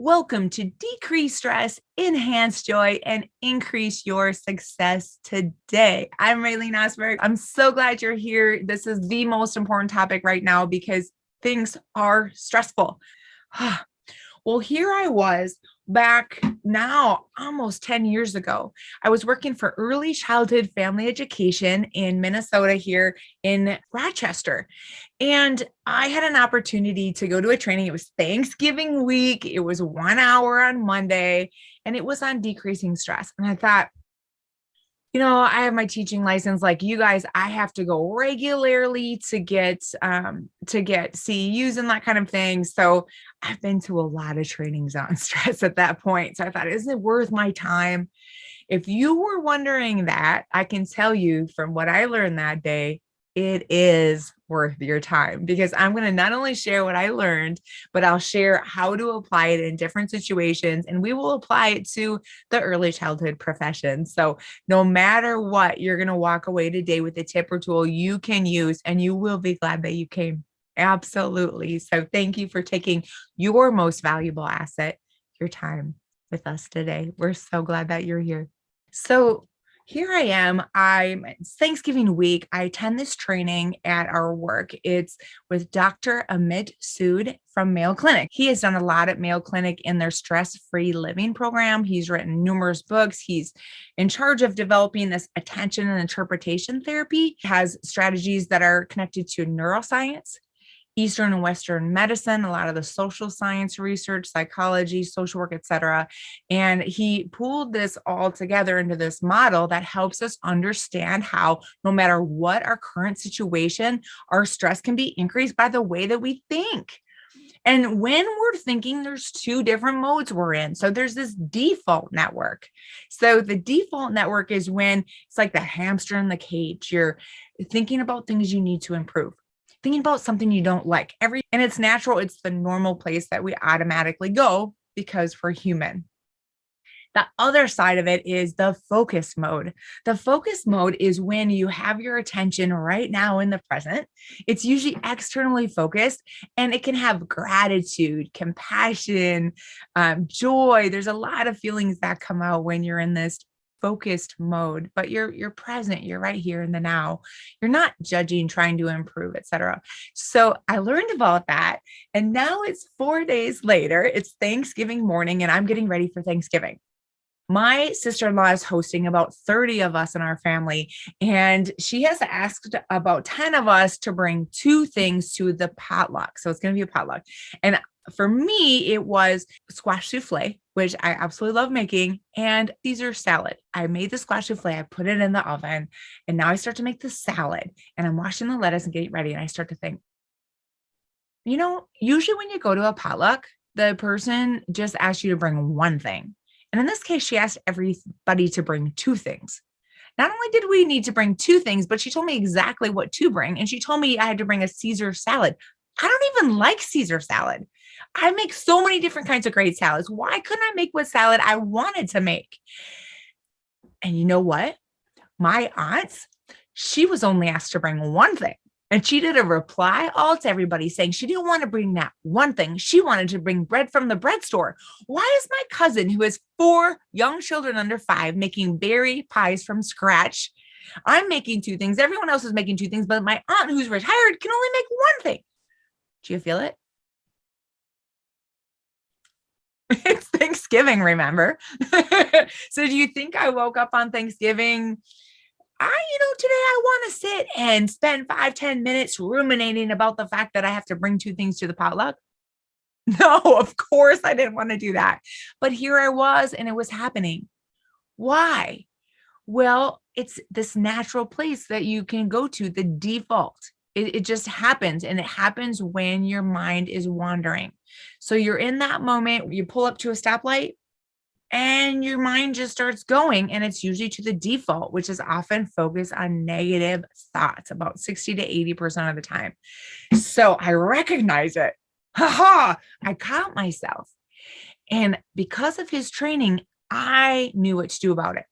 Welcome to Decrease Stress, Enhance Joy, and Increase Your Success today. I'm Raylene Osberg. I'm so glad you're here. This is the most important topic right now because things are stressful. Well, here I was back now almost 10 years ago. I was working for early childhood family education in Minnesota here in Rochester. And I had an opportunity to go to a training. It was Thanksgiving week. It was 1 hour on Monday, and it was on decreasing stress. And I thought, I have my teaching license like you guys. I have to go regularly to get CEUs and that kind of thing. So I've been to a lot of trainings on stress at that point. So I thought, isn't it worth my time? If you were wondering that, I can tell you from what I learned that day, it is worth your time because I'm going to not only share what I learned, but I'll share how to apply it in different situations. And we will apply it to the early childhood profession. So no matter what, you're going to walk away today with a tip or tool you can use, and you will be glad that you came. Absolutely. So thank you for taking your most valuable asset, your time, with us today. We're so glad that you're here. So here I am. It's Thanksgiving week. I attend this training at our work. It's with Dr. Amit Sood from Mayo Clinic. He has done a lot at Mayo Clinic in their stress-free living program. He's written numerous books. He's in charge of developing this attention and interpretation therapy. He has strategies that are connected to neuroscience, Eastern and Western medicine, a lot of the social science research, psychology, social work, etc. And he pulled this all together into this model that helps us understand how, no matter what our current situation, our stress can be increased by the way that we think. And when we're thinking, there's two different modes we're in. So there's this default network. So the default network is when it's like the hamster in the cage. You're thinking about things you need to improve, thinking about something you don't like. And it's natural. It's the normal place that we automatically go because we're human. The other side of it is the focus mode. The focus mode is when you have your attention right now in the present. It's usually externally focused, and it can have gratitude, compassion, joy. There's a lot of feelings that come out when you're in this focused mode, but you're present, you're right here in the now. You're not judging, trying to improve, etc. So I learned about that, and now it's 4 days later. It's Thanksgiving morning, and I'm getting ready for Thanksgiving. My sister-in-law is hosting about 30 of us in our family, and she has asked about 10 of us to bring 2 things to the potluck. So it's going to be a potluck. And for me, it was squash souffle, which I absolutely love making, and Caesar salad. I made the squash souffle, I put it in the oven, and now I start to make the salad, and I'm washing the lettuce and getting ready, and I start to think, usually when you go to a potluck, the person just asks you to bring one thing. And in this case, she asked everybody to bring 2 things. Not only did we need to bring 2 things, but she told me exactly what to bring. And she told me I had to bring a Caesar salad. I don't even like Caesar salad. I make so many different kinds of great salads. Why couldn't I make what salad I wanted to make? And you know what? My aunt, she was only asked to bring one thing. And she did a reply all to everybody saying she didn't want to bring that one thing. She wanted to bring bread from the bread store. Why is my cousin, who has 4 young children under 5, making berry pies from scratch? I'm making 2 things. Everyone else is making 2 things, but my aunt, who's retired, can only make one thing. Do you feel it? It's Thanksgiving, remember? So do you think I woke up on Thanksgiving? Today I want to sit and spend 5-10 minutes ruminating about the fact that I have to bring 2 things to the potluck? No, of course I didn't want to do that. But here I was, and it was happening. Why? Well, it's this natural place that you can go to, the default. It just happens, and it happens when your mind is wandering. So you're in that moment, you pull up to a stoplight, and your mind just starts going, and it's usually to the default, which is often focused on negative thoughts about 60 to 80% of the time. So I recognize it. I caught myself. And because of his training, I knew what to do about it.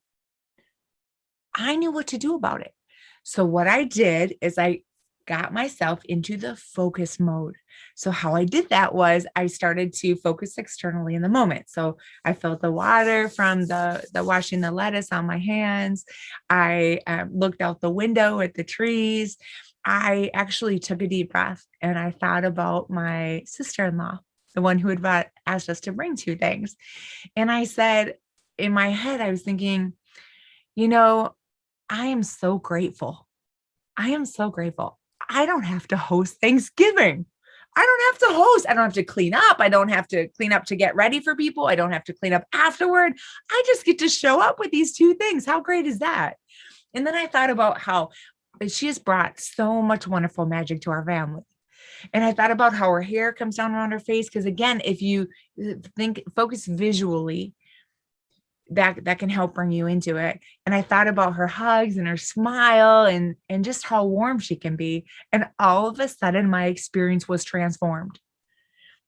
So what I did is I got myself into the focus mode. So how I did that was I started to focus externally in the moment. So I felt the water from the washing the lettuce on my hands. I looked out the window at the trees. I actually took a deep breath and I thought about my sister-in-law, the one who had asked us to bring 2 things. And I said, in my head, I was thinking, you know, I am so grateful. I am so grateful. I don't have to host Thanksgiving. I don't have to host. I don't have to clean up. I don't have to clean up to get ready for people. I don't have to clean up afterward. I just get to show up with these 2 things. How great is that? And then I thought about how she has brought so much wonderful magic to our family. And I thought about how her hair comes down around her face. Because again, if you focus visually, that can help bring you into it. And I thought about her hugs and her smile and just how warm she can be. And all of a sudden my experience was transformed.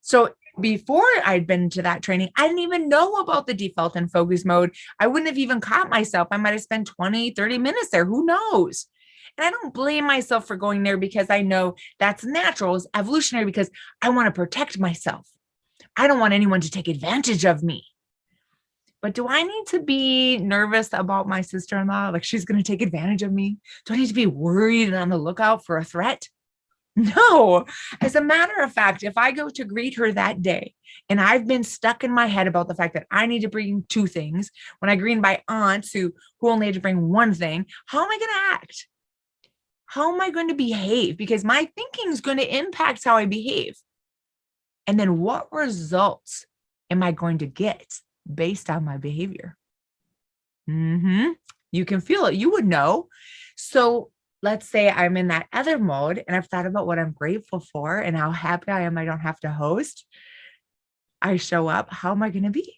So before I'd been to that training, I didn't even know about the default and focus mode. I wouldn't have even caught myself. I might have spent 20, 30 minutes there. Who knows? And I don't blame myself for going there because I know that's natural, it's evolutionary, because I want to protect myself. I don't want anyone to take advantage of me. But do I need to be nervous about my sister-in-law? Like she's going to take advantage of me? Do I need to be worried and on the lookout for a threat? No. As a matter of fact, if I go to greet her that day and I've been stuck in my head about the fact that I need to bring 2 things, when I greet my aunts who only had to bring 1 thing, how am I going to act? How am I going to behave? Because my thinking is going to impact how I behave. And then what results am I going to get based on my behavior? You can feel it. You would know. So let's say I'm in that other mode and I've thought about what I'm grateful for and how happy I am I don't have to host. I show up. How am I going to be?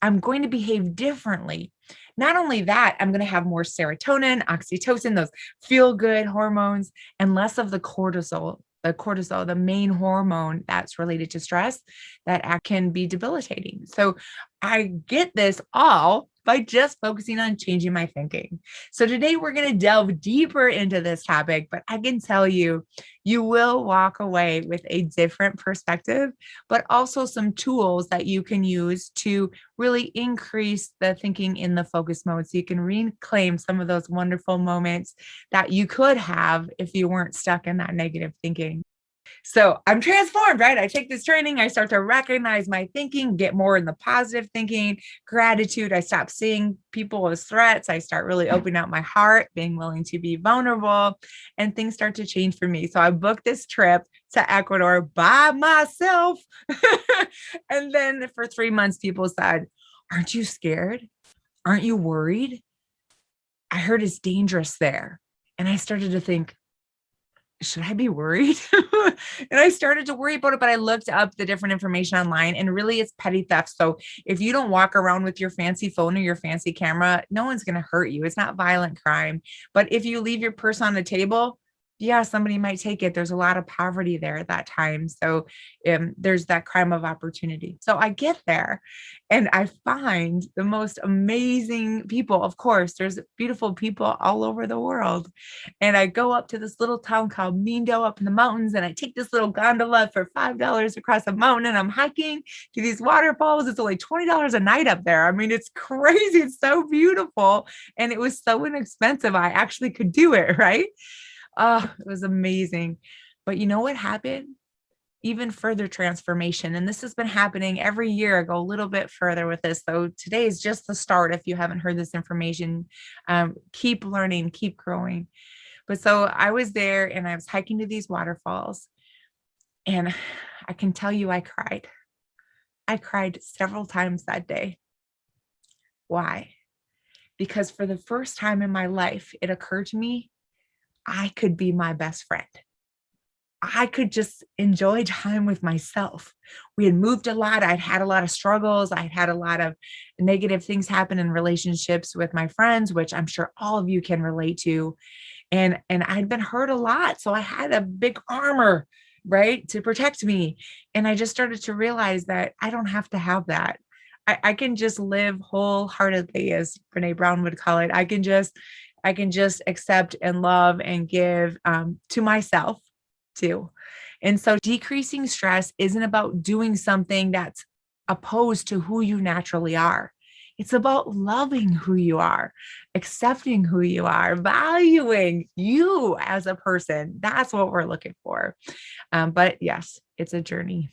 I'm going to behave differently. Not only that, I'm going to have more serotonin, oxytocin, those feel good hormones, and less of the cortisol. The cortisol, the main hormone that's related to stress, that can be debilitating. So I get this all by just focusing on changing my thinking. So today we're going to delve deeper into this topic, but I can tell you, you will walk away with a different perspective, but also some tools that you can use to really increase the thinking in the focus mode so you can reclaim some of those wonderful moments that you could have if you weren't stuck in that negative thinking. So I'm transformed, right? I take this training, I start to recognize my thinking, get more in the positive thinking, gratitude. I stop seeing people as threats. I start really opening up my heart, being willing to be vulnerable, and things start to change for me. So I booked this trip to Ecuador by myself. And then for 3 months, people said, "Aren't you scared? Aren't you worried? I heard it's dangerous there." And I started to think, should I be worried? And I started to worry about it, but I looked up the different information online and really it's petty theft. So if you don't walk around with your fancy phone or your fancy camera, no one's going to hurt you. It's not violent crime. But if you leave your purse on the table, yeah, somebody might take it. There's a lot of poverty there at that time. So there's that crime of opportunity. So I get there and I find the most amazing people. Of course, there's beautiful people all over the world. And I go up to this little town called Mindo up in the mountains and I take this little gondola for $5 across a mountain and I'm hiking to these waterfalls. It's only $20 a night up there. I mean, it's crazy. It's so beautiful. And it was so inexpensive. I actually could do it, right? Oh, it was amazing. But you know what happened? Even further transformation. And this has been happening every year. I go a little bit further with this. So today is just the start. If you haven't heard this information, keep learning, keep growing. But so I was there and I was hiking to these waterfalls. And I can tell you, I cried. I cried several times that day. Why? Because for the first time in my life, it occurred to me, I could be my best friend. I could just enjoy time with myself. We had moved a lot. I'd had a lot of struggles. I'd had a lot of negative things happen in relationships with my friends, which I'm sure all of you can relate to. And I'd been hurt a lot. So I had a big armor, right, to protect me. And I just started to realize that I don't have to have that. I can just live wholeheartedly, as Brene Brown would call it. I can just I can just accept and love and give to myself too. And so decreasing stress isn't about doing something that's opposed to who you naturally are. It's about loving who you are, accepting who you are, valuing you as a person. That's what we're looking for. But yes, it's a journey.